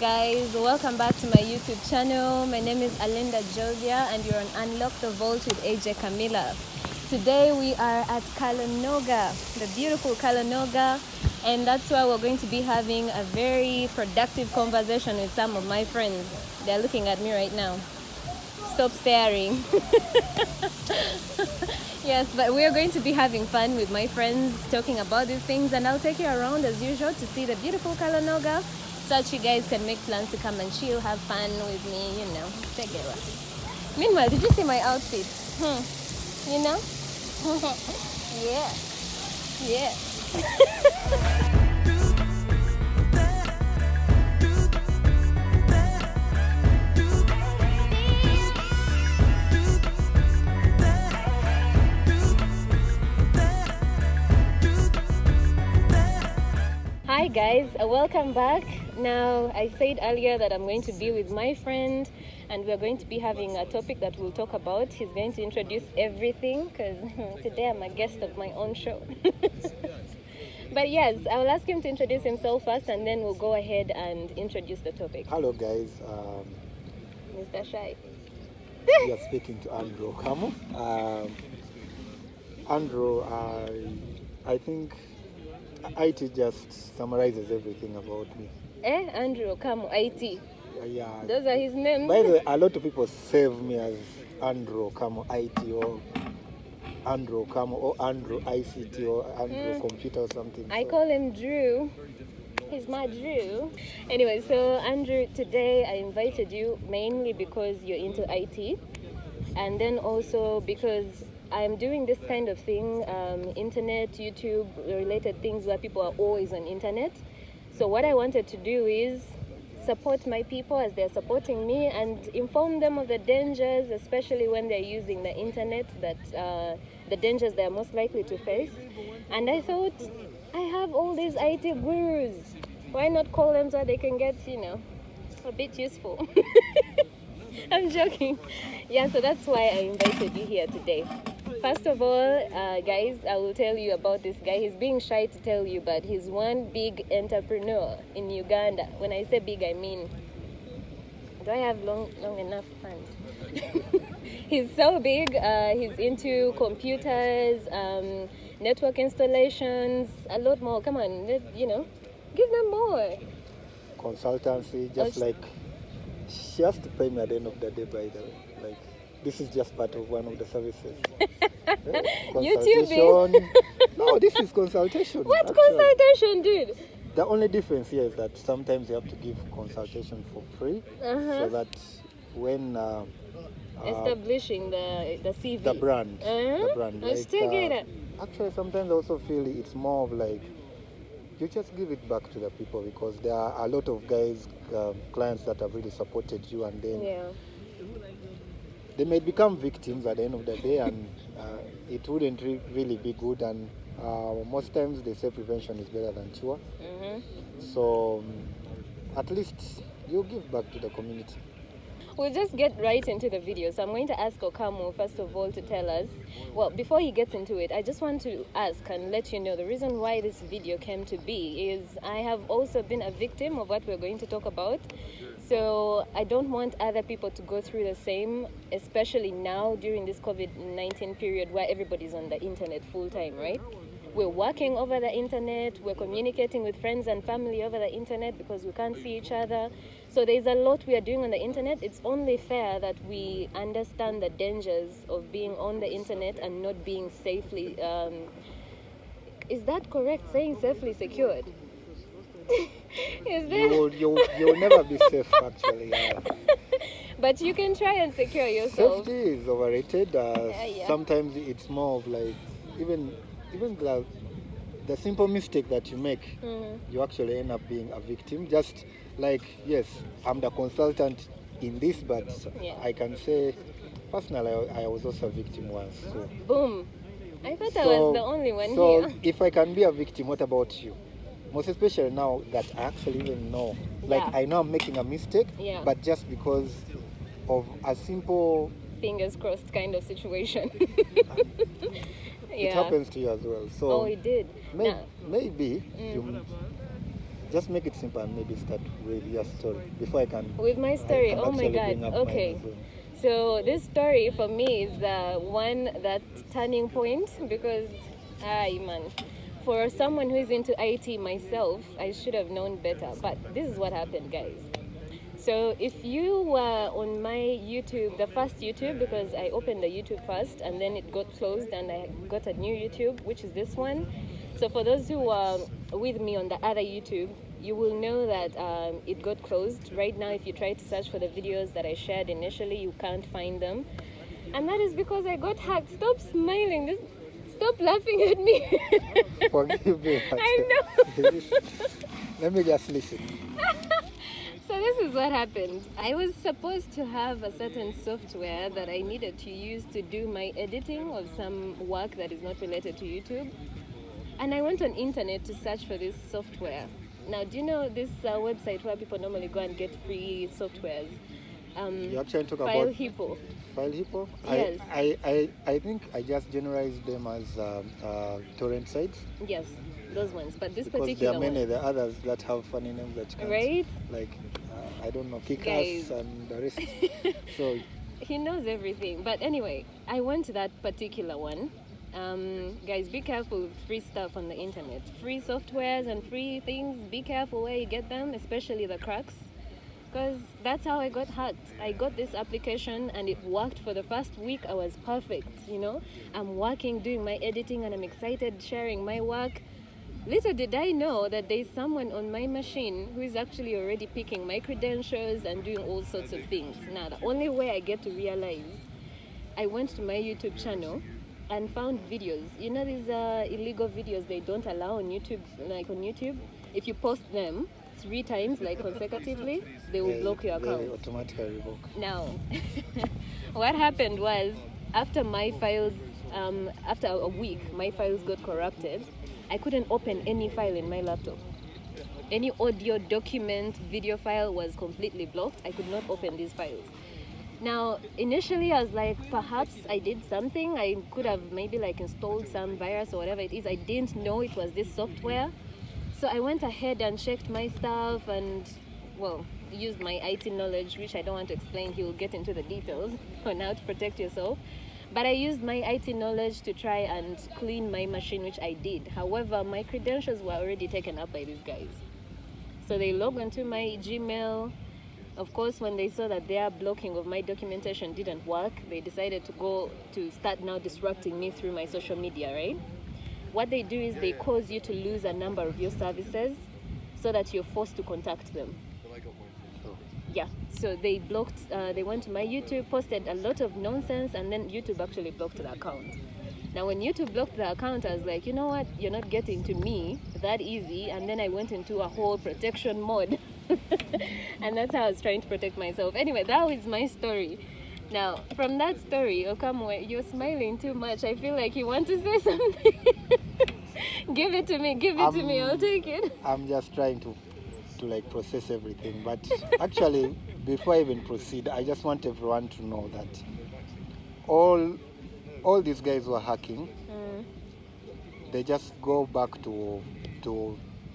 guys, welcome back to my YouTube channel. My name is Alinda Josia and you're on Unlock the Vault with AJ Camila. Today we are at Kalonoga, the beautiful Kalonoga, and that's why we're going to be having a very productive conversation with some of my friends. They're looking at me right now. Stop staring. Yes, but we're going to be having fun with my friends, talking about these things, and I'll take you around as usual to see the beautiful Kalonoga, so that you guys can make plans to come and chill, have fun with me, you know. Meanwhile, did you see my outfit? You know? Yeah. Yeah. Hi guys, welcome back. Now, I said earlier that I'm going to be with my friend and we're going to be having a topic that we'll talk about. He's going to introduce everything because today I'm a guest of my own show. But yes, I will ask him to introduce himself first and then we'll go ahead and introduce the topic. Hello guys, Mr. Shai. we are speaking to Andrew OKAMU. Andrew, I think IT just summarizes everything about me. Andrew OKAMU, IT. Yeah. Those are his names. By the way, a lot of people save me as Andrew OKAMU IT or Andrew OKAMU or Andrew ICT or Andrew Computer or something. I call him Drew. He's my Drew. Anyway, so Andrew, today I invited you mainly because you're into IT, and then also because I'm doing this kind of thing, internet, YouTube related things where people are always on internet. So what I wanted to do is support my people as they're supporting me and inform them of the dangers, especially when they're using the internet, that the dangers they're most likely to face. And I thought, I have all these IT gurus. Why not call them so they can get, you know, a bit useful? I'm joking. Yeah, so that's why I invited you here today. First of all, guys, I will tell you about this guy. He's being shy to tell you, but he's one big entrepreneur in Uganda. When I say big, I mean, do I have long enough hands? He's so big. He's into computers, network installations, a lot more. Come on, you know, give them more. Consultancy, just like, she has to pay me at the end of the day, by the way. Like, this is just part of one of the services. YouTube. No, this is consultation. What actually. Consultation, dude? The only difference here is that sometimes you have to give consultation for free, so that when establishing the CV, the brand, I still get it. Actually, sometimes I also feel it's more of like you just give it back to the people, because there are a lot of guys, clients that have really supported you, and then they may become victims at the end of the day, and it wouldn't really be good. And most times they say prevention is better than cure. So at least you give back to the community. We'll just get right into the video. So I'm going to ask OKAMU first of all to tell us, well, before he gets into it, I just want to ask and let you know the reason why this video came to be is I have also been a victim of what we're going to talk about. So I don't want other people to go through the same, especially now during this COVID-19 period where everybody's on the internet full time, right? We're working over the internet, we're communicating with friends and family over the internet because we can't see each other. So there's a lot we are doing on the internet. It's only fair that we understand the dangers of being on the internet and not being safely, is that correct, saying safely secured? Is there? You'll never be safe, actually. But you can try and secure yourself. Safety is overrated. Sometimes it's more of like, even the simple mistake that you make, you actually end up being a victim. Just like, yes, I'm the consultant in this, but I can say, personally, I was also a victim once. So. Boom. I thought I was the only one here. So if I can be a victim, what about you? Most especially now that I actually even know. Like, I know I'm making a mistake, but just because of a simple... fingers crossed kind of situation. It happens to you as well. So it did. maybe Just make it simple and maybe start with your story before I can. With my story, I oh my actually God. bring up Okay. mine as well. So this story for me is that turning point because, man, for someone who is into IT myself, I should have known better. But this is what happened, guys. So if you were on my YouTube, the first YouTube, because I opened the YouTube first and then it got closed and I got a new YouTube, which is this one. So for those who are with me on the other YouTube, you will know that it got closed. Right now, if you try to search for the videos that I shared initially, you can't find them. And that is because I got hacked. Stop smiling. Stop laughing at me. Forgive me. I know. Let me just listen. So this is what happened. I was supposed to have a certain software that I needed to use to do my editing of some work that is not related to YouTube. And I went on internet to search for this software. Now, do you know this website where people normally go and get free softwares? You actually talk File about Hippo. File Hippo? Yes. I think I just generalized them as torrent sites. Yes, those ones. But this Because particular there are many one, the others that have funny names that you can't. right? Like, I don't know, Kick Guys. Ass and the rest. So, He knows everything. But anyway, I went to that particular one. Guys, be careful with free stuff on the internet. Free softwares and free things, be careful where you get them, especially the cracks. Because that's how I got hacked. I got this application and it worked for the first week. I was perfect, you know. I'm working, doing my editing, and I'm excited sharing my work. Little did I know that there's someone on my machine who is actually already picking my credentials and doing all sorts of things. Now, the only way I get to realize, I went to my YouTube channel and found videos. You know these illegal videos they don't allow on YouTube, like on YouTube? If you post them 3 times, like consecutively, they will block your account. They automatically revoke. Now, what happened was, after my files, after a week, my files got corrupted. I couldn't open any file in my laptop. Any audio, document, video file was completely blocked. I could not open these files. Now, initially I was like, perhaps I did something. I could have maybe like installed some virus or whatever it is. I didn't know it was this software. So I went ahead and checked my stuff and, well, used my IT knowledge, which I don't want to explain. He will get into the details on how to protect yourself. But I used my IT knowledge to try and clean my machine, which I did. However, my credentials were already taken up by these guys. So they logged onto my Gmail. Of course, when they saw that their blocking of my documentation didn't work, they decided to start now disrupting me through my social media, right? What they do is they cause you to lose a number of your services so that you're forced to contact them. Yeah, so they blocked, they went to my YouTube, posted a lot of nonsense, and then YouTube actually blocked the account. Now, when YouTube blocked the account, I was like, you know what, you're not getting to me that easy, and then I went into a whole protection mode. And that's how I was trying to protect myself. Anyway, that was my story. Now, from that story, OKAMU, you're smiling too much. I feel like you want to say something. Give it to me, I'll take it. I'm just trying to like process everything, but actually before I even proceed, I just want everyone to know that all these guys who are hacking, they just go back to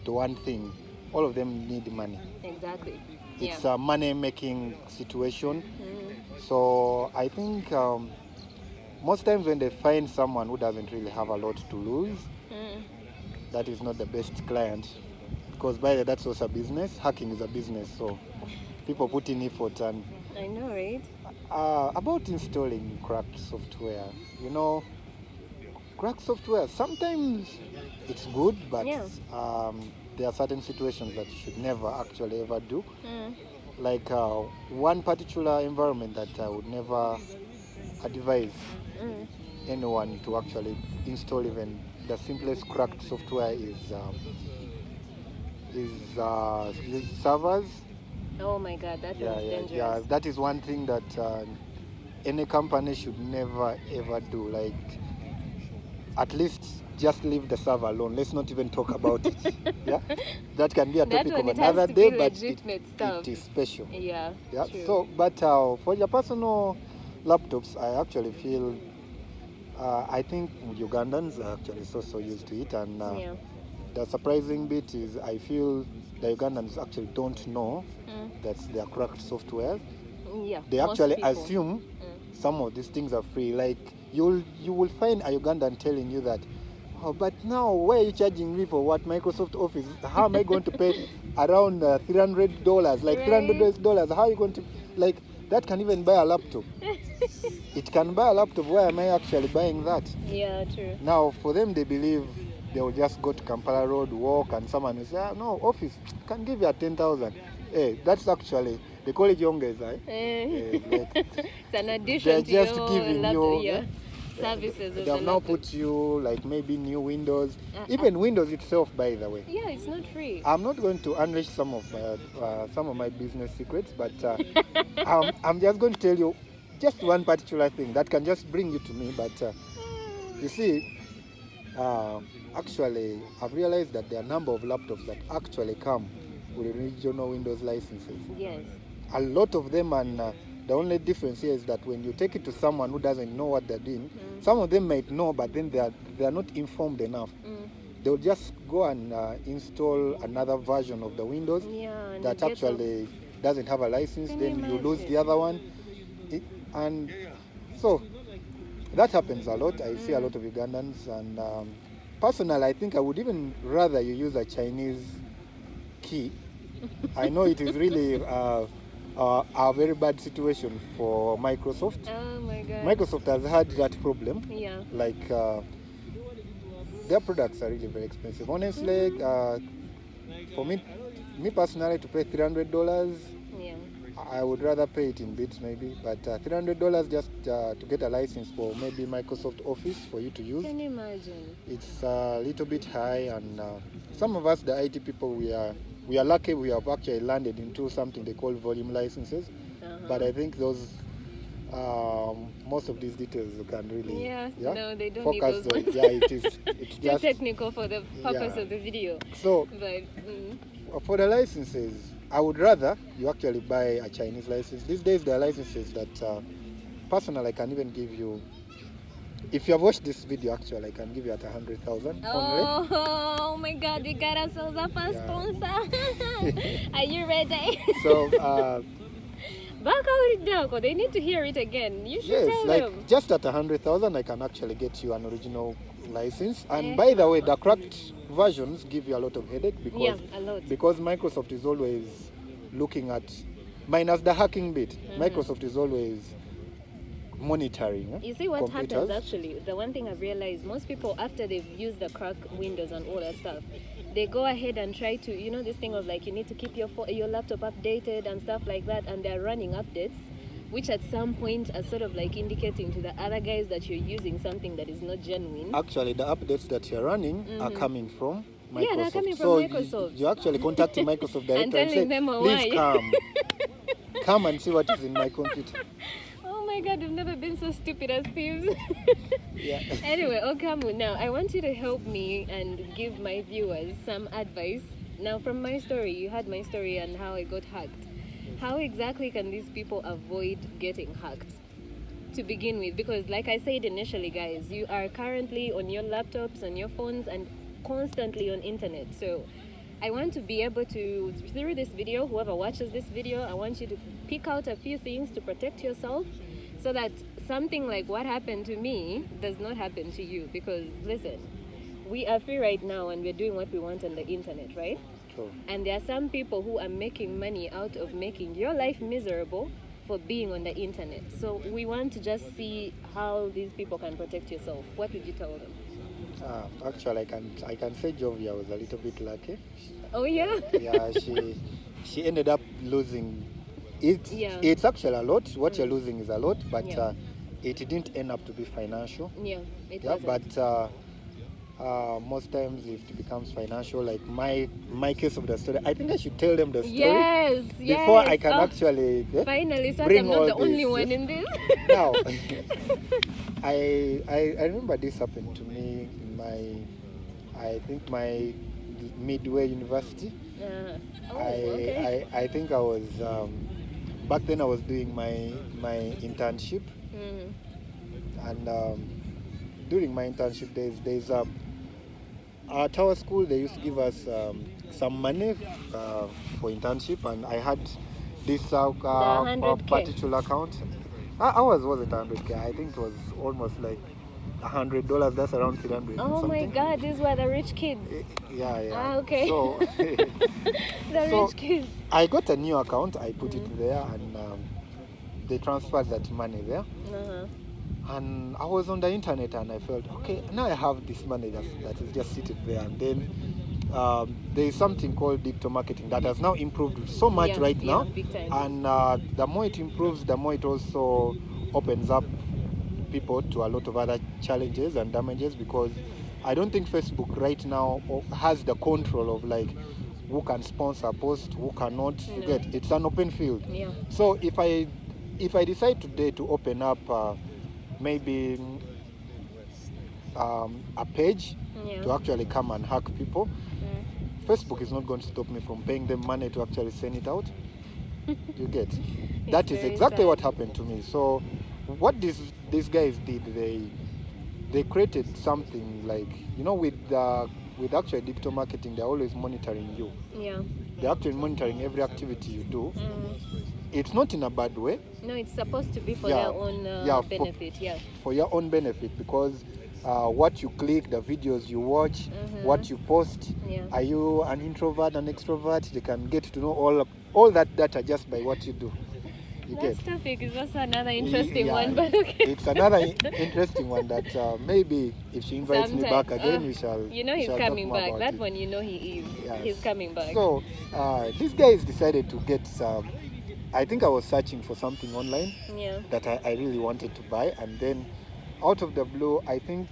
one thing. All of them need money. Exactly. It's a money making situation. So I think most times when they find someone who doesn't really have a lot to lose, that is not the best client. Because by the way, that's also a business. Hacking is a business, so people put in effort. And I know, right? About installing cracked software, you know, cracked software, sometimes it's good, but there are certain situations that you should never actually ever do. Like one particular environment that I would never advise anyone to actually install even the simplest cracked software is servers. Oh my God, that is dangerous. Yeah, that is one thing that any company should never ever do. Like, at least just leave the server alone. Let's not even talk about it. Yeah, that can be a topic of another day, but it is special. Yeah. True. So, but for your personal laptops, I actually feel I think Ugandans are actually so used to it, and the surprising bit is I feel the Ugandans actually don't know that they are cracked software. Yeah, they most actually people assume some of these things are free. Like you will find a Ugandan telling you that, oh, but now why are you charging me for what Microsoft Office? How am I going to pay around $300? Like $300, how are you going to, like, that can even buy a laptop. It can buy a laptop. Why am I actually buying that? Yeah, true. Now, for them, they believe they will just go to Kampala Road, walk, and someone will say, no, Office can give you a 10,000. Hey, that's actually, they call it yongeza. Like, it's an addition to just your giving you services. They have now put you like maybe new Windows, even Windows itself, by the way. Yeah, it's not free. I'm not going to unleash some of my business secrets, but I'm just going to tell you just one particular thing that can just bring you to me. But you see, actually, I've realized that there are a number of laptops that actually come with regional Windows licenses. Yes. A lot of them, and the only difference here is that when you take it to someone who doesn't know what they're doing, some of them might know, but then they are not informed enough. They'll just go and install another version of the Windows that actually doesn't have a license. Then you lose the other one. And so that happens a lot. I see a lot of Ugandans, and personally, I think I would even rather you use a Chinese key. I know it is really a very bad situation for Microsoft. Oh my God. Microsoft has had that problem. Yeah. Like their products are really very expensive. Honestly, for me personally, to pay $300, I would rather pay it in bits maybe, but $300 just to get a license for maybe Microsoft Office for you to use. Can you imagine? It's a little bit high, and some of us, the IT people, we are lucky we have actually landed into something they call volume licenses. But I think those most of these details you can really no, they don't focus need those on. ones. It's too just technical for the purpose of the video. So but for the licenses, I would rather you actually buy a Chinese license. These days there are licenses that personally I can even give you. If you have watched this video, actually I can give you at 100,000 only. Oh my God, we got ourselves a first sponsor. Are you ready? So back out it down, they need to hear it again. You should tell them. Just at 100,000 I can actually get you an original license. And by the way, the cracked versions give you a lot of headache because Microsoft is always looking at, minus the hacking bit, Microsoft is always monitoring. You see what computers. happens actually? The one thing I've realized, most people after they've used the crack Windows and all that stuff, they go ahead and try to, you know, this thing of like you need to keep your laptop updated and stuff like that, and they're running updates, which at some point are sort of like indicating to the other guys that you're using something that is not genuine. Actually, the updates that you're running are coming from Microsoft. Yeah, they're coming from Microsoft. You're actually contacting Microsoft directly and telling them please come and see what is in my computer. Oh my God, we've never been so stupid as thieves. Anyway, OKAMU, now I want you to help me and give my viewers some advice. Now from my story, you had my story and how I got hacked. How exactly can these people avoid getting hacked to begin with? Because like I said initially, guys, you are currently on your laptops, on your phones, and constantly on internet. So I want to be able to, through this video, whoever watches this video, I want you to pick out a few things to protect yourself so that something like what happened to me does not happen to you. Because listen, we are free right now and we're doing what we want on the internet, right? True. And there are some people who are making money out of making your life miserable for being on the internet. So we want to just see how these people can protect yourself. What would you tell them? Actually, I can say Jovia was a little bit lucky. Oh yeah. Yeah, she ended up losing. It's actually a lot. What you're losing is a lot, but it didn't end up to be financial. Yeah, it wasn't. But most times if it becomes financial, like my case of the story, I think I should tell them the story. Yes, before I can actually finally, so bring I'm not the all only this. one in this. Now, I remember this happened to me in I think my midway university. I think I was back then I was doing my internship, and during my internship there's at our school they used to give us some money for internship, and I had this particular account. Ours wasn't 100K. I think it was almost like $100. That's around 300. Oh my God, these were the rich kids. Yeah. Ah, okay. So, rich kids. I got a new account. I put it there, and they transferred that money there. And I was on the internet, and I felt, okay, now I have this money that is just seated there. And then there is something called digital marketing that has now improved so much now. Big time. And the more it improves, the more it also opens up people to a lot of other challenges and damages, because I don't think Facebook right now has the control of like who can sponsor a post, who cannot. You get, it's an open field. Yeah. So if I decide today to open up maybe a page to actually come and hack people, Facebook is not going to stop me from paying them money to actually send it out. You get? That is exactly what happened to me. So what these guys did, they created something like, you know, with actual digital marketing, they're always monitoring you. Yeah. They're actually monitoring every activity you do. It's not in a bad way. No, it's supposed to be for their own benefit. For your own benefit, because what you click, the videos you watch, what you post, are you an introvert, an extrovert? They can get to know all that data just by what you do. That topic is also another interesting one, but okay. It's another interesting one that maybe if she invites me back again, we shall. You know he's coming back. That one, you know he is. Yes. He's coming back. So these guys decided to get some. I think I was searching for something online that I really wanted to buy, and then out of the blue, I think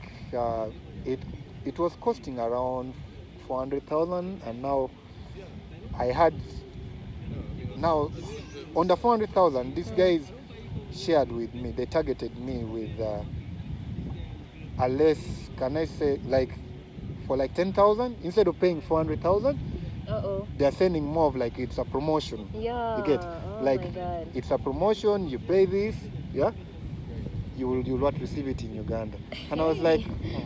it was costing around 400,000, and now I had on the 400,000, these guys shared with me. They targeted me with a less, can I say, like for like 10,000 instead of paying 400,000. They're sending more of like it's a promotion. Yeah. You get like it's a promotion. You pay this, you'll not receive it in Uganda. And I was like,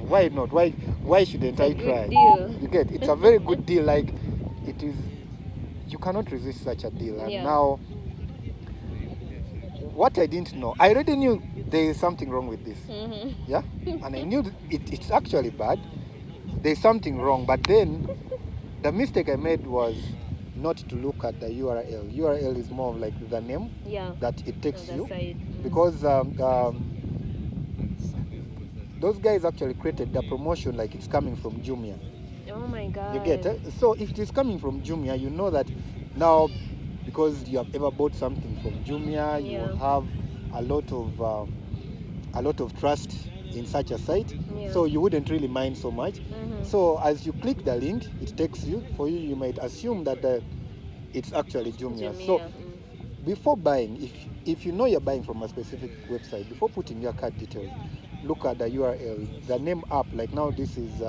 why not? Why shouldn't I try? Deal. You get, it's a very good deal. Like it is, you cannot resist such a deal. And now, what I didn't know, I already knew there is something wrong with this. Yeah, and I knew it's actually bad. There's something wrong, but then the mistake I made was not to look at the URL. URL is more of like the name that it takes you, because those guys actually created the promotion like it's coming from Jumia. Oh my God. You get it? So if it is coming from Jumia, you know that now, because you have ever bought something from Jumia, you have a lot of trust in such a site, so you wouldn't really mind so much. So as you click the link, it takes you. For you might assume that it's actually Jumia. So before buying, if you know you're buying from a specific website, before putting your card details, look at the URL, the name up. Like now, this is.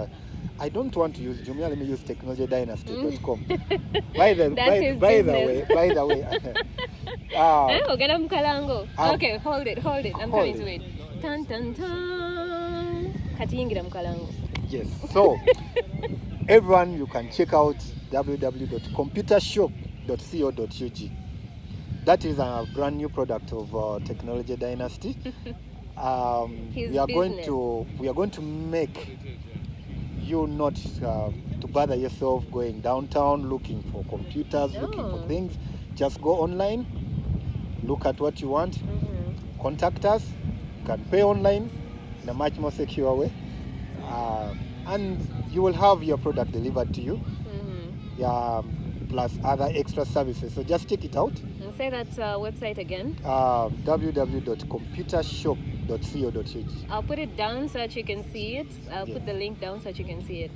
I don't want to use Jumia. Let me use technologydynasty.com. By the way. Okay, hold it. I'm coming to it. Tan tan tan. Katiyingira mukalango. Yes. So everyone, you can check out www.computershop.co.ug. That is a brand new product of Technology Dynasty. We are going to make you not to bother yourself going downtown looking for computers, looking for things. Just go online, look at what you want, contact us. You can pay online in a much more secure way, and you will have your product delivered to you, plus other extra services. So just check it out. And say that website again. www.computershop.co.ug. I'll put it down so that you can see it. I'll put the link down so that you can see it.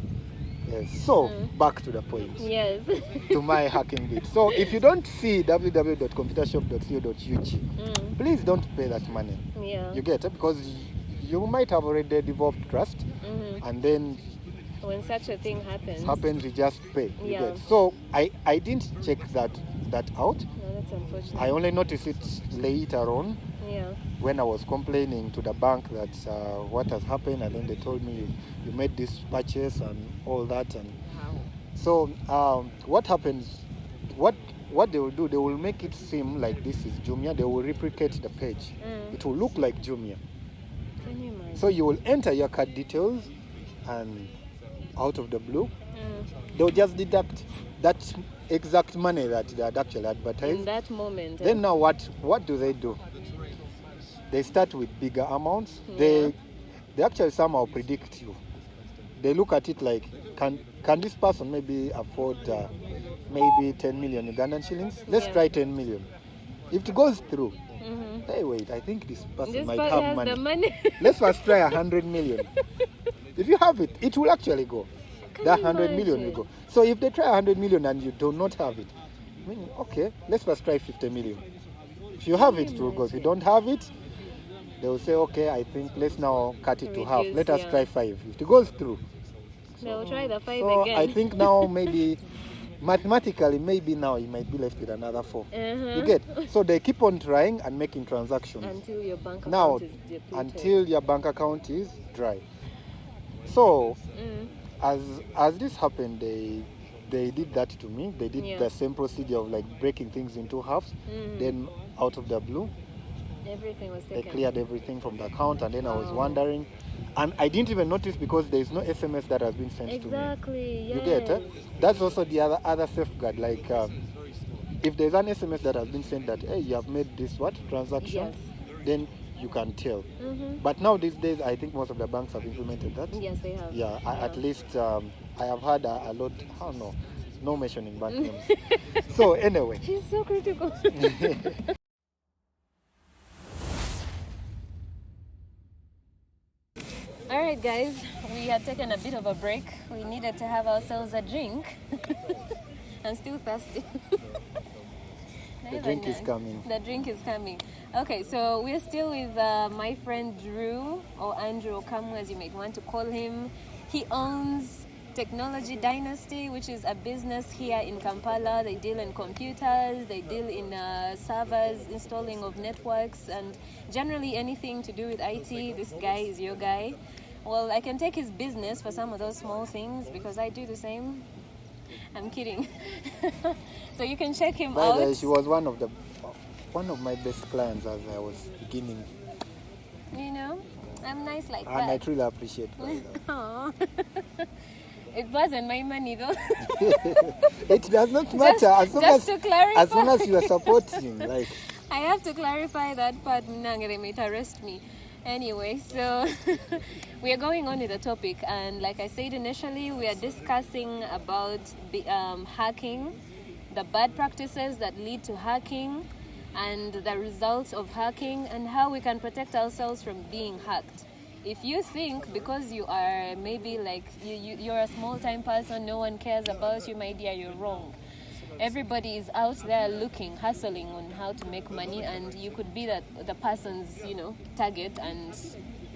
Yes. So back to the point. Yes. To my hacking bit. So if you don't see www.computershop.co.ug, please don't pay that money. Yeah. You get it? Because you might have already developed trust, and then when such a thing happens, you just pay. You get? So I didn't check that out. No, that's unfortunate. I only noticed it later on. Yeah. When I was complaining to the bank that what has happened, and then they told me you made this purchase and all that. And so what happens, what they will do, they will make it seem like this is Jumia. They will replicate the page. It will look like Jumia. Can you imagine? So you will enter your card details, and out of the blue, they'll just deduct that exact money that they had actually advertised. In that moment. Then now what do? They start with bigger amounts. Yeah. They actually somehow predict you. They look at it like, can this person maybe afford maybe 10 million Ugandan shillings? Let's try 10 million. If it goes through, hey, wait, I think this person might have money. The money. Let's first try 100 million. If you have it, it will actually go. That 100 million will go. So if they try 100 million and you do not have it, I mean, okay, let's first try 50 million. If you have it, it will go. If you don't have it, they will say, okay, I think let's now cut it to half. Let us try 5. If it goes through, they'll try the 5 so again. I think now maybe mathematically, maybe now you might be left with another 4. You get? So they keep on trying and making transactions until your bank account is depleted. Until your bank account is dry. So as this happened, they did that to me. They did the same procedure of like breaking things into halves. Then out of the blue, everything was taken. They cleared everything from the account, and then I was wondering, and I didn't even notice because there is no SMS that has been sent to me. Exactly. Yes. You get? That's also the other safeguard. Like if there's an SMS that has been sent that, hey, you have made this transaction, then you can tell. But now these days, I think most of the banks have implemented that. Yes, they have. Yeah, at least I have had a lot. I don't know, no mentioning bank names. So anyway. She's so critical. Alright guys, we had taken a bit of a break. We needed to have ourselves a drink. I'm still thirsty. The drink is coming. The drink is coming. Okay, so we're still with my friend Drew, or Andrew OKAMU as you may want to call him. He owns Technology Dynasty, which is a business here in Kampala. They deal in computers, they deal in servers, installing of networks, and generally anything to do with IT. This guy is your guy. Well, I can take his business for some of those small things because I do the same. I'm kidding. So you can check him out. She was one of my best clients as I was beginning. You know, I'm nice like that. And I truly appreciate that. It wasn't my money though. It does not matter as long as you are supporting. Like, I have to clarify that part. They might arrest me. Anyway, so we are going on with the topic, and like I said initially, we are discussing about the hacking, the bad practices that lead to hacking, and the results of hacking, and how we can protect ourselves from being hacked. If you think because you are maybe like you're a small-time person, no one cares about you, my dear, you're wrong. Everybody is out there looking, hustling on how to make money, and you could be the person's, target and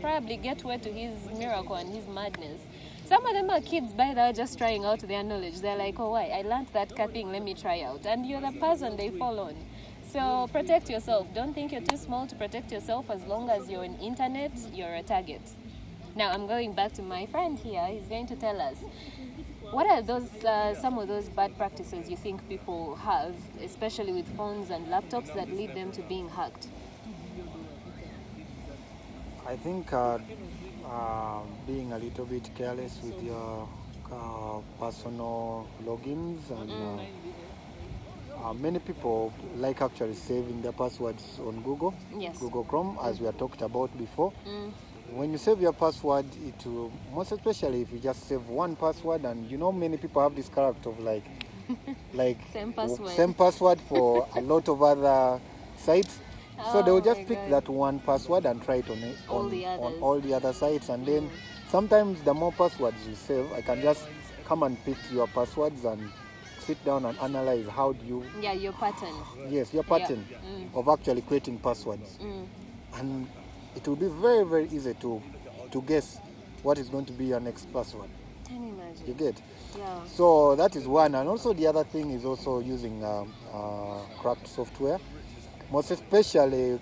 probably get word to his miracle and his madness. Some of them are kids, by the way, just trying out their knowledge. They're like, oh, why? I learned that thing, let me try out. And you're the person they fall on. So protect yourself. Don't think you're too small to protect yourself. As long as you're on internet, you're a target. Now I'm going back to my friend here. He's going to tell us, what are those some of those bad practices you think people have, especially with phones and laptops, that lead them to being hacked? I think being a little bit careless with your personal logins, and many people like actually saving their passwords on Google, Google Chrome, as we had talked about before. When you save your password, it will, most especially if you just save one password, and many people have this character of like same password for a lot of other sites. So they will just pick that one password and try it on all the other sites, and then sometimes the more passwords you save, I can just come and pick your passwords and sit down and analyze how do you... your pattern. Yes, your pattern of actually creating passwords. And it will be very, very easy to guess what is going to be your next password. Can you imagine? You get? Yeah. So that is one. And also the other thing is also using cracked software. Most especially,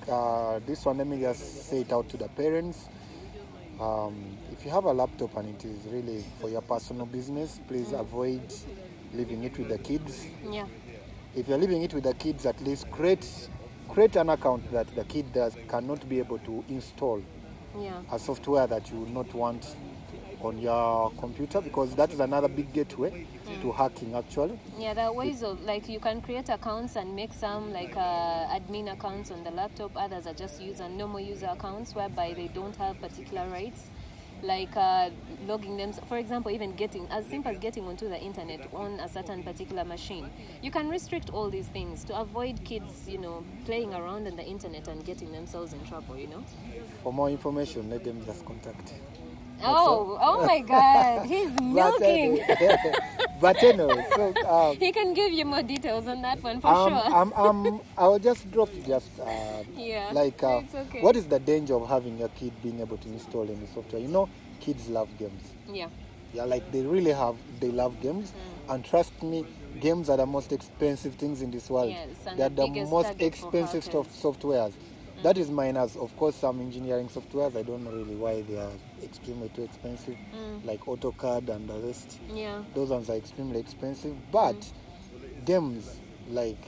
this one, let me just say it out to the parents. If you have a laptop and it is really for your personal business, please avoid leaving it with the kids. Yeah. If you're leaving it with the kids, at least create an account that the kid cannot be able to install a software that you would not want on your computer, because that is another big gateway to hacking actually. Yeah, there are ways of, like, you can create accounts and make some like admin accounts on the laptop. Others are just normal user accounts whereby they don't have particular rights, like logging them. For example, even getting as simple as getting onto the internet on a certain particular machine. You can restrict all these things to avoid kids, playing around on the internet and getting themselves in trouble. For more information, let them just contact. Oh my God, he's milking. But anyway, so he can give you more details on that one for sure. I'll just drop just like it's okay. What is the danger of having a kid being able to install any software? Kids love games. Yeah, like they love games, and trust me, games are the most expensive things in this world. Yes, and they're the most expensive softwares. That is minus, of course, some engineering softwares. I don't know really why they are extremely too expensive, like AutoCAD and the rest. Yeah. Those ones are extremely expensive. But games, like,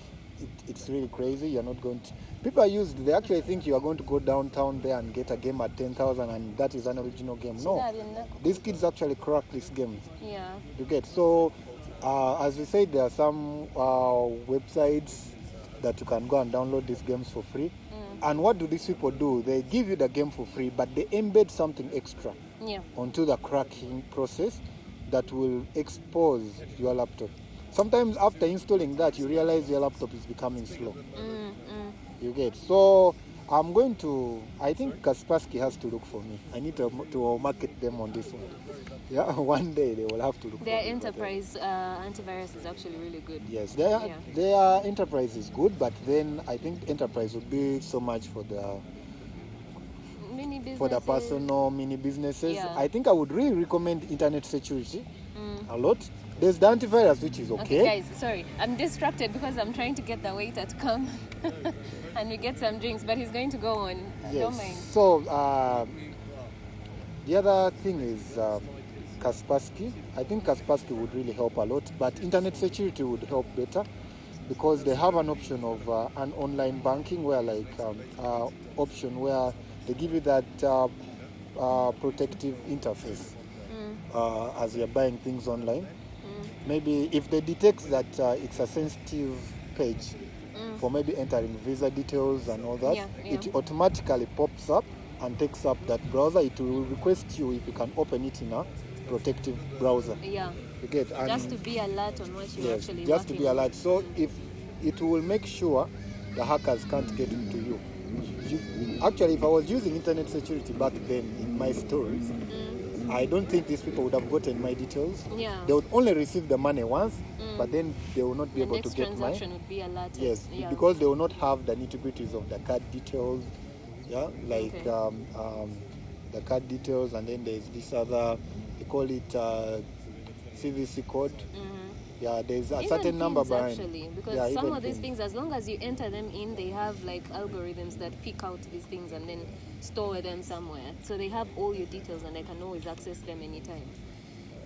it's really crazy. You're not going to... People they actually think you are going to go downtown there and get a game at 10,000 and that is an original game. No. These kids actually crack these games. Yeah. You get. So, as we said, there are some websites that you can go and download these games for free. And what do these people do? They give you the game for free, but they embed something extra onto the cracking process that will expose your laptop. Sometimes after installing that, you realize your laptop is becoming slow. You get. So I think Kaspersky has to look for me. I need to market them on this one. Yeah, one day they will have to look for me. Their enterprise antivirus is actually really good. Yes, their enterprise is good, but then I think enterprise would be so much for the mini businesses. For the personal mini businesses. Yeah. I think I would really recommend internet security a lot. There's the antivirus, which is okay. Guys, sorry, I'm distracted because I'm trying to get the waiter to come and we get some drinks, but he's going to go on. Yes. Don't mind. So the other thing is Kaspersky. I think Kaspersky would really help a lot, but internet security would help better because they have an option of an online banking where option where they give you that protective interface as you're buying things online. Maybe if they detect that it's a sensitive page for maybe entering visa details and all that, it automatically pops up and takes up that browser. It will request you if you can open it in a protective browser. Yeah. You get, and just to be alert on what you're actually just to be alert. on. So if it will make sure the hackers can't get into you. Actually, if I was using internet security back then in my stories, I don't think these people would have gotten my details. Yeah. They would only receive the money once, but then they will not be able to get my... transaction would be alerted. Yes, because they will not have the nitty-gritties of the card details. Yeah, like the card details, and then there's this other, they call it CVC code. Yeah, there's a certain number behind. Actually, because some of these things, as long as you enter them in, they have like algorithms that pick out these things and then store them somewhere. So they have all your details and I can always access them anytime.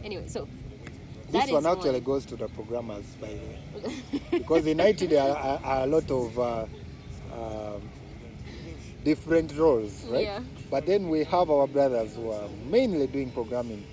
Anyway, so this one actually goes to the programmers, by the way, because in IT there are a lot of different roles, right? Yeah. But then we have our brothers who are mainly doing programming.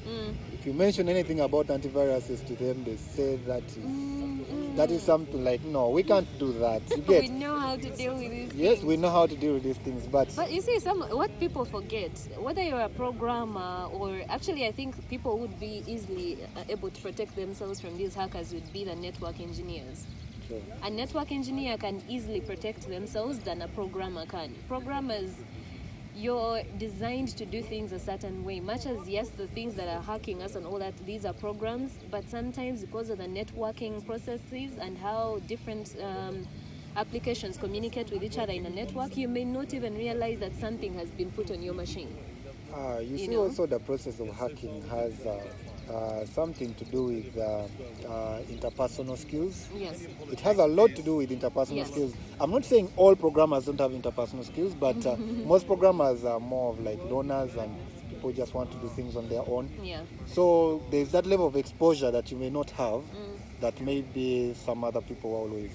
If you mention anything about antiviruses to them, they say that is something like, no, we can't do that. You get? We know how to deal with these things. Yes, we know how to deal with these things, but you see, what people forget, whether you're a programmer or actually I think people would be easily able to protect themselves from these hackers would be the network engineers. Sure. A network engineer can easily protect themselves than a programmer can. Programmers, you're designed to do things a certain way. Much as, yes, the things that are hacking us and all that, these are programs, but sometimes because of the networking processes and how different applications communicate with each other in a network, you may not even realize that something has been put on your machine. You see, also the process of hacking has something to do with interpersonal skills. Yes. It has a lot to do with interpersonal skills. I'm not saying all programmers don't have interpersonal skills, but most programmers are more of like loners and people just want to do things on their own. Yeah. So there's that level of exposure that you may not have that maybe some other people always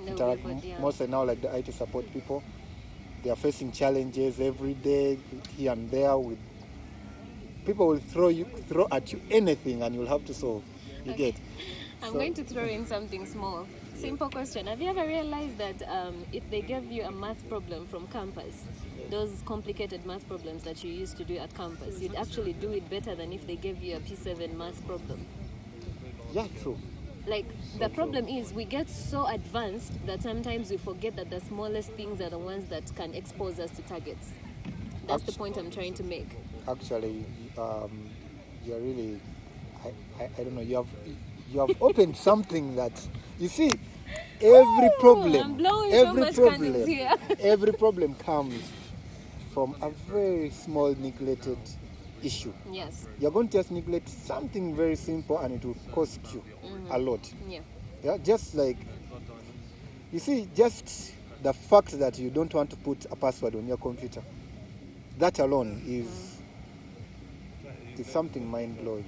interact with. Mostly now, like the IT support people, they are facing challenges every day here and there with people will throw at you anything and you'll have to solve. You get? I'm going to throw in something small. Simple question. Have you ever realized that if they gave you a math problem from campus, those complicated math problems that you used to do at campus, you'd actually do it better than if they gave you a P7 math problem? Yeah, true. Like, the problem is we get so advanced that sometimes we forget that the smallest things are the ones that can expose us to targets. That's the point I'm trying to make. Actually, you're really, I don't know, you have opened something that, you see, every problem comes from a very small neglected issue. Yes. You're going to just neglect something very simple and it will cost you a lot. Yeah, just like, you see, just the fact that you don't want to put a password on your computer, that alone is something mind-blowing.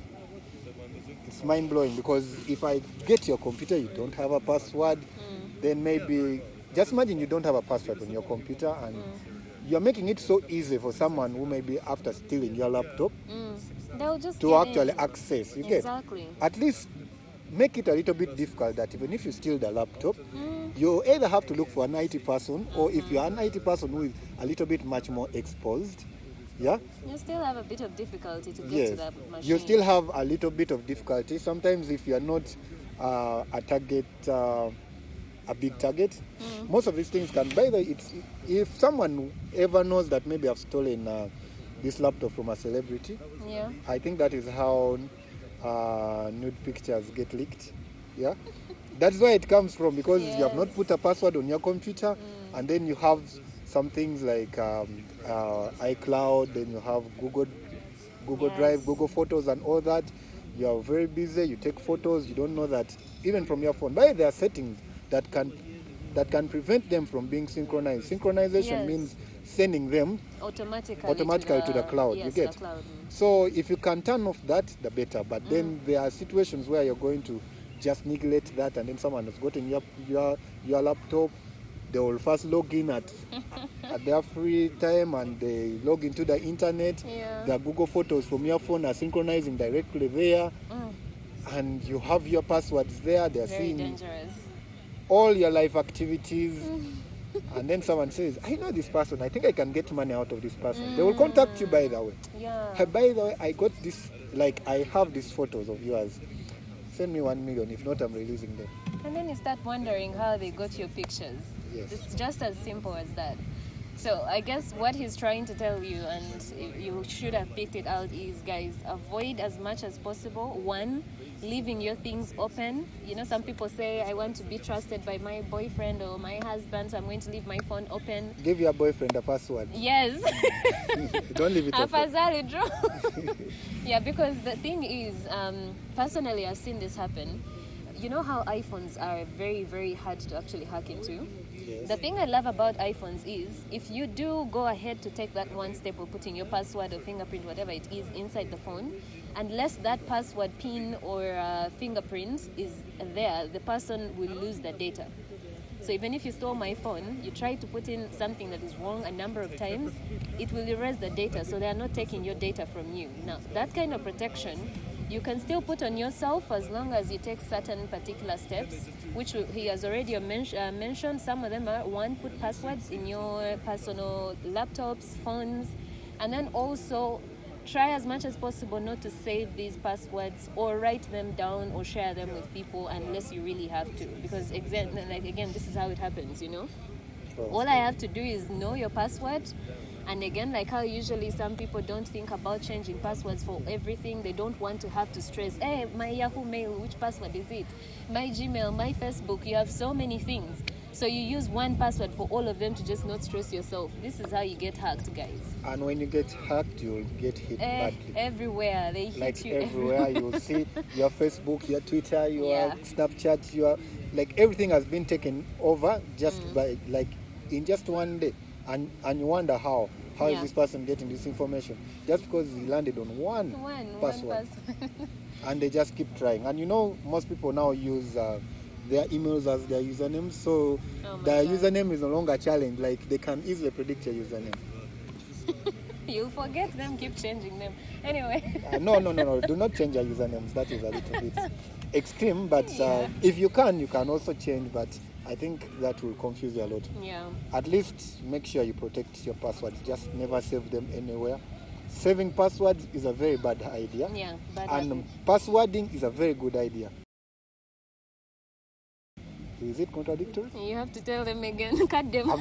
It's mind-blowing because if I get your computer, you don't have a password, then maybe, just imagine you don't have a password on your computer and you're making it so easy for someone who may be after stealing your laptop they'll just to actually access. You exactly. get? At least make it a little bit difficult that even if you steal the laptop, you either have to look for an IT person or if you're an IT person who is a little bit much more exposed, yeah? You still have a bit of difficulty to get to that machine. You still have a little bit of difficulty. Sometimes if you're not a target, a big target, most of these things can, by the way, if someone ever knows that maybe I've stolen this laptop from a celebrity, I think that is how nude pictures get leaked. Yeah, that's where it comes from because you have not put a password on your computer, and then you have some things like iCloud, then you have Google Drive, Google Photos, and all that. You are very busy. You take photos. You don't know that even from your phone. But there are settings that can prevent them from being synchronized. Synchronization means sending them automatically to the cloud. You get? So if you can turn off that, the better. But then there are situations where you're going to just neglect that, and then someone has gotten your laptop. They will first log in at their free time, and they log into the internet. Their Google Photos from your phone are synchronizing directly there, and you have your passwords there. They're seeing dangerous. All your life activities. And then someone says, I know this person, I think I can get money out of this person. They will contact you, by the way. Hey, by the way, I got this, like, I have these photos of yours. Send me 1 million, if not, I'm releasing them. And then you start wondering how they got your pictures. It's just as simple as that. So I guess what he's trying to tell you, and you should have picked it out, is, guys, avoid as much as possible. One, leaving your things open. You know, some people say, I want to be trusted by my boyfriend or my husband, so I'm going to leave my phone open. Give your boyfriend a password. Yes. Don't leave it open. Yeah, because the thing is, personally, I've seen this happen. You know how iPhones are very, very hard to actually hack into? The thing I love about iPhones is, if you do go ahead to take that one step of putting your password or fingerprint, whatever it is, inside the phone, unless that password pin or fingerprint is there, the person will lose the data. So even if you stole my phone, you try to put in something that is wrong a number of times, it will erase the data, so they are not taking your data from you. Now, that kind of protection you can still put on yourself as long as you take certain particular steps, which he has already mentioned. Some of them are, one, put passwords in your personal laptops, phones, and then also try as much as possible not to save these passwords or write them down or share them with people unless you really have to, because again, this is how it happens, you know. All I have to do is know your password. And again, like how usually some people don't think about changing passwords for everything. They don't want to have to stress, hey, my Yahoo Mail, which password is it? My Gmail, my Facebook, you have so many things. So you use one password for all of them to just not stress yourself. This is how you get hacked, guys. And when you get hacked, you'll get hit badly. Everywhere. They hit like you. Everywhere. You'll see your Facebook, your Twitter, your Snapchat, your like everything has been taken over just by like in just one day. And you wonder how is this person getting this information? Just because he landed on one password. And they just keep trying. And you know, most people now use their emails as their usernames, so their username is no longer a challenge. Like they can easily predict your username. You'll forget them, keep changing them. Anyway. No. Do not change your usernames. That is a little bit extreme, but if you can also change, but I think that will confuse you a lot. Yeah. At least make sure you protect your passwords. Just never save them anywhere. Saving passwords is a very bad idea. Yeah, and passwording is a very good idea. Is it contradictory? You have to tell them again. Cut them.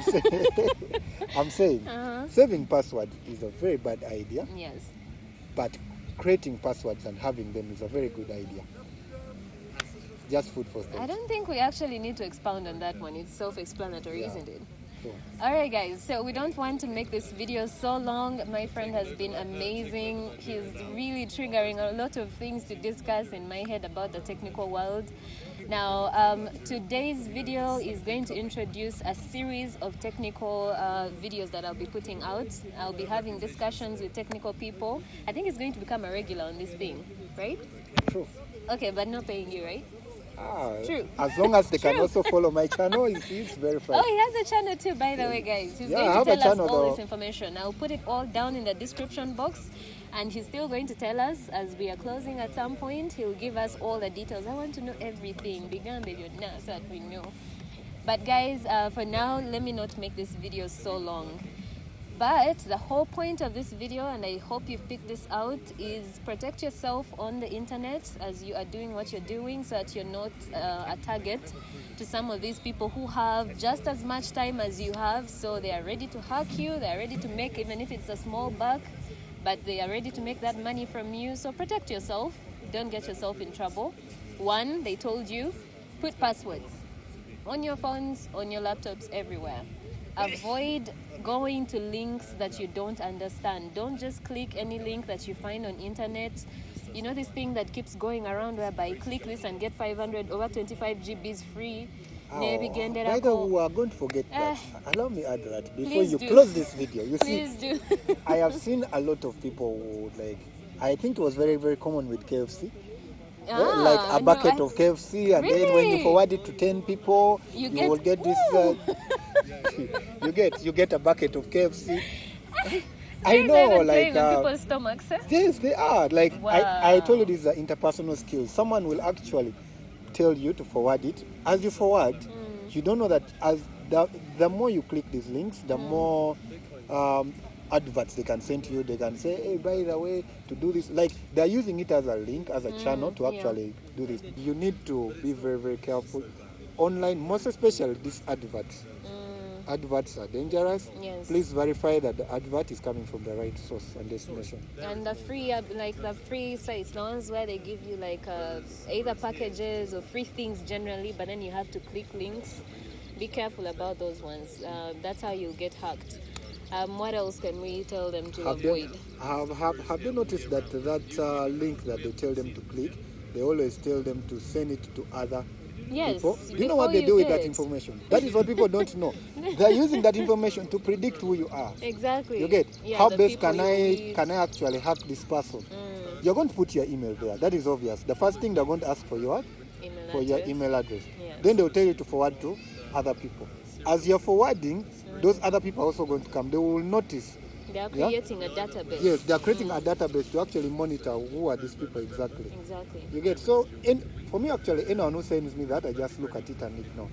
I'm saying saving passwords is a very bad idea. Yes. But creating passwords and having them is a very good idea. Just food for thought. I don't think we actually need to expound on that one. It's self-explanatory, isn't it? Sure. Alright guys, so we don't want to make this video so long. My friend has been amazing. He's really triggering a lot of things to discuss in my head about the technical world. Now, today's video is going to introduce a series of technical videos that I'll be putting out. I'll be having discussions with technical people. I think it's going to become a regular on this thing, right? True. Okay, but not paying you, right? True. As long as they can also follow my channel, it's very fun. Oh, he has a channel too, by the way, guys. He's going to tell us all this information. I'll put it all down in the description box, and he's still going to tell us as we are closing at some point. He'll give us all the details. I want to know everything. So that we know. But guys, for now, let me not make this video so long. But the whole point of this video, and I hope you've picked this out, is protect yourself on the internet as you are doing what you're doing, so that you're not a target to some of these people who have just as much time as you have. So they are ready to hack you, they are ready to make, even if it's a small buck, but they are ready to make that money from you. So protect yourself, don't get yourself in trouble. One, they told you, put passwords on your phones, on your laptops, everywhere. Avoid going to links that you don't understand. Don't just click any link that you find on internet. You know this thing that keeps going around whereby click this and get 500 over 25 GBs free. By the way, we are going to forget that. Allow me add that before you close this video. You see, I have seen a lot of people who, like, I think it was very, very common with KFC. Like a bucket of KFC, and then when you forward it to 10 people, you will get this. You get a bucket of KFC. I know, like people's stomachs. Yes, they are. Like I told you, these are interpersonal skills. Someone will actually tell you to forward it. As you forward, you don't know that as the more you click these links, the more adverts they can send to you. They can say, hey, by the way, to do this, like they're using it as a link, as a channel to actually do this. You need to be very, very careful online, most especially these adverts. Adverts are dangerous. Yes. Please verify that the advert is coming from the right source and destination. And the free, like the free sites, the ones where they give you like either packages or free things generally, but then you have to click links. Be careful about those ones. That's how you'll get hacked. What else can we tell them to avoid? Have you noticed that link that they tell them to click, they always tell them to send it to other people? Do you know what they do with that information? That is what people don't know. They're using that information to predict who you are. Exactly. You get? How best can I actually hack this person? You're going to put your email there. That is obvious. The first thing they're going to ask for your email address. Yes. Then they'll tell you to forward to other people. As you're forwarding, those other people are also going to come. They will notice. They are creating a database. Yes, they are creating a database to actually monitor who are these people exactly. Exactly. You get? So, for me, actually, anyone who sends me that, I just look at it and ignore.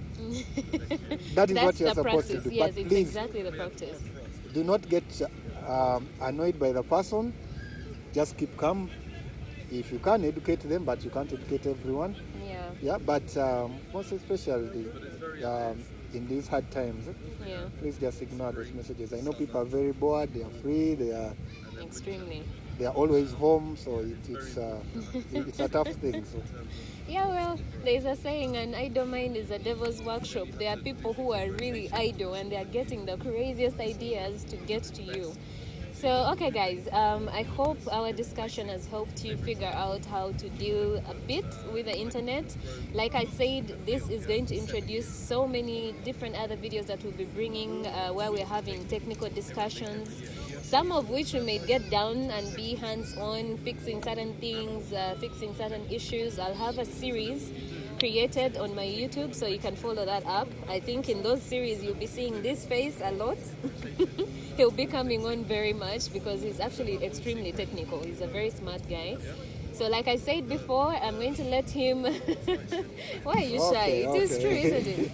That is what you're supposed to do. Yes, but it's please, exactly the practice. Do not get annoyed by the person. Just keep calm. If you can educate them, but you can't educate everyone. Yeah. Yeah, but most especially in these hard times, please just ignore those messages. I know people are very bored, they are free, they are... Extremely. they are always home, so it's a tough thing. So. Yeah, well, there's a saying, an idle mind is a devil's workshop. There are people who are really idle and they are getting the craziest ideas to get to you. So, okay guys, I hope our discussion has helped you figure out how to deal a bit with the internet. Like I said, this is going to introduce so many different other videos that we'll be bringing where we're having technical discussions, some of which we may get down and be hands-on, fixing certain things, fixing certain issues. I'll have a series created on my YouTube, so you can follow that up. I think in those series you'll be seeing this face a lot. He'll be coming on very much because he's actually extremely technical. He's a very smart guy. So like I said before, I'm going to let him... Why are you shy? It is true, isn't it?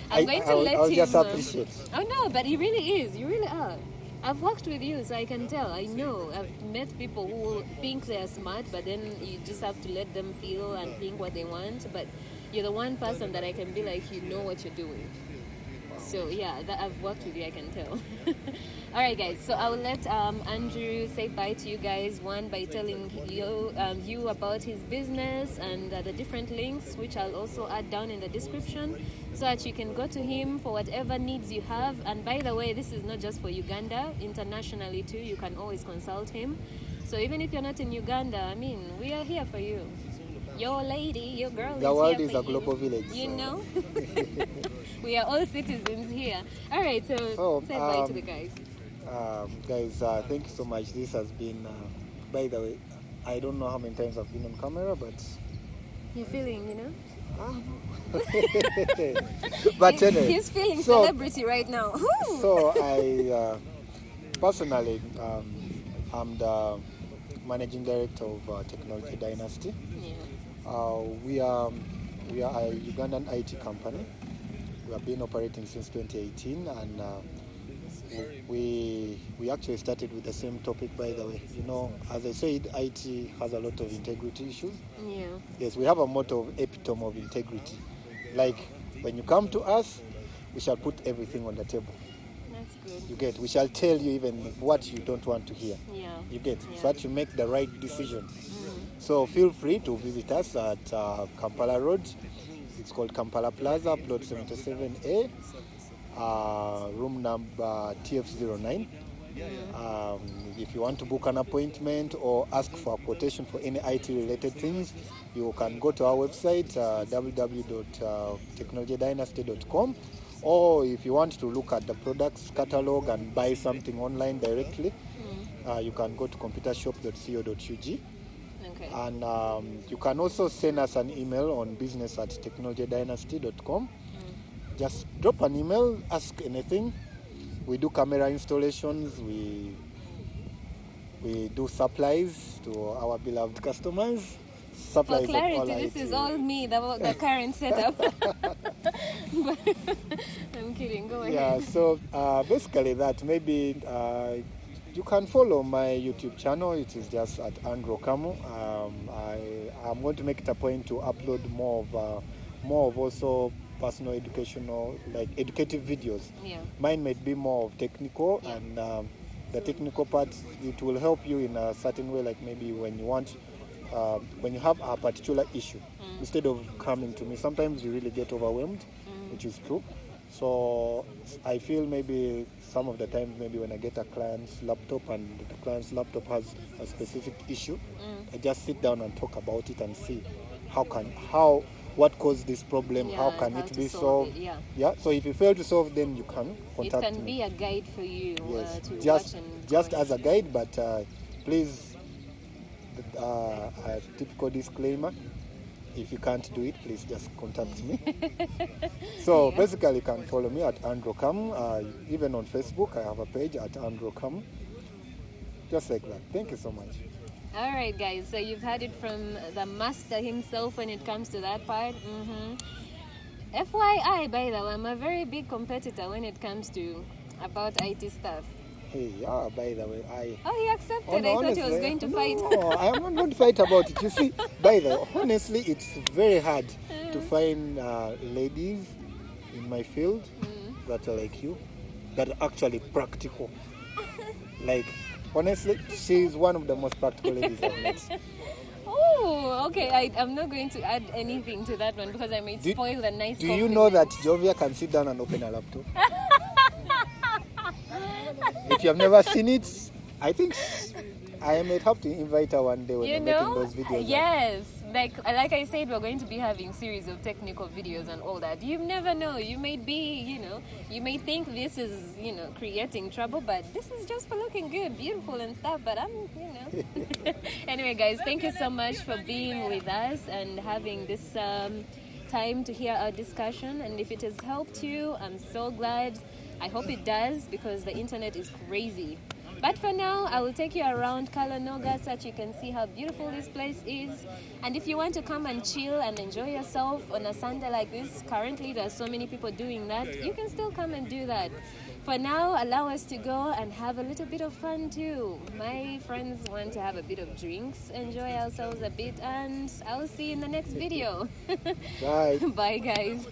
I'm going to let him... I'll just appreciate. Oh no, but he really is. You really are. I've worked with you, so I can tell. I know. I've met people who think they're smart, but then you just have to let them feel and think what they want. But you're the one person that I can be like, you know what you're doing. So yeah, that I've worked with you, I can tell. All right, guys. So I'll let Andrew say bye to you guys. One, by telling you about his business and the different links, which I'll also add down in the description, so that you can go to him for whatever needs you have. And by the way, this is not just for Uganda. Internationally too, you can always consult him. So even if you're not in Uganda, I mean, we are here for you. Your lady, your girl the world is a global village. You know? We are all citizens here. All right, so say bye to the guys. Guys, thank you so much. This has been, by the way, I don't know how many times I've been on camera, but... You're feeling, you know? But anyway, he's feeling celebrity right now. So I personally, I'm the managing director of Technology Dynasty. Yeah. We are a Ugandan IT company. We have been operating since 2018, and we actually started with the same topic, by the way. You know, as I said, IT has a lot of integrity issues. Yeah. Yes, we have a motto of epitome of integrity. Like, when you come to us, we shall put everything on the table. That's good. You get, we shall tell you even what you don't want to hear. Yeah. You get, so that you make the right decision. So feel free to visit us at Kampala Road. It's called Kampala Plaza, plot 77A, room number TF09. If you want to book an appointment or ask for a quotation for any IT-related things, you can go to our website, www.technologydynasty.com, or if you want to look at the products catalog and buy something online directly, you can go to computershop.co.ug. Okay. And you can also send us an email on business@technologydynasty.com. Just drop an email, ask anything. We do camera installations, we do supplies to our beloved customers. Supplies for clarity, of all this IT. Is all me, the current setup. I'm kidding, go ahead. Yeah, so basically that, maybe you can follow my YouTube channel. It is just at OKAMU. I'm going to make it a point to upload more of also personal educational, like educative videos. Yeah. Mine might be more of technical, and the technical part, it will help you in a certain way, like maybe when you want, when you have a particular issue, instead of coming to me, sometimes you really get overwhelmed, which is true. So I feel maybe some of the times, maybe when I get a client's laptop and the client's laptop has a specific issue, I just sit down and talk about it and see what caused this problem, how can it be solved. So if you fail to solve, then you can contact me. It can be a guide for you. Yes, to just as a guide, but please, a typical disclaimer: if you can't do it, please just contact me. So basically, you can follow me at OKAMU. Even on Facebook, I have a page at OKAMU. Just like that. Thank you so much. All right, guys. So you've heard it from the master himself when it comes to that part. FYI, by the way, I'm a very big competitor when it comes to about IT stuff. Hey, by the way, he accepted. I thought he was going to fight. No, I am not going to fight about it. You see, by the way, honestly, it's very hard to find ladies in my field that are like you, that are actually practical. Like, Honestly, she's one of the most practical ladies I've met. Oh, okay. I'm not going to add anything to that one because I might spoil the nice. Do you know that Jovia can sit down and open a laptop? If you have never seen it, I think I might have to invite her one day when we're making those videos. Yes, like I said, we're going to be having series of technical videos and all that. You never know. You may be, you may think this is, creating trouble, but this is just for looking good, beautiful and stuff. But Anyway, guys, thank you so much for being with us and having this time to hear our discussion. And if it has helped you, I'm so glad. I hope it does because the internet is crazy. But for now, I will take you around Kalonoga so that you can see how beautiful this place is. And if you want to come and chill and enjoy yourself on a Sunday like this, currently there are so many people doing that, you can still come and do that. For now, allow us to go and have a little bit of fun too. My friends want to have a bit of drinks, enjoy ourselves a bit, and I'll see you in the next video. Bye. Bye, guys.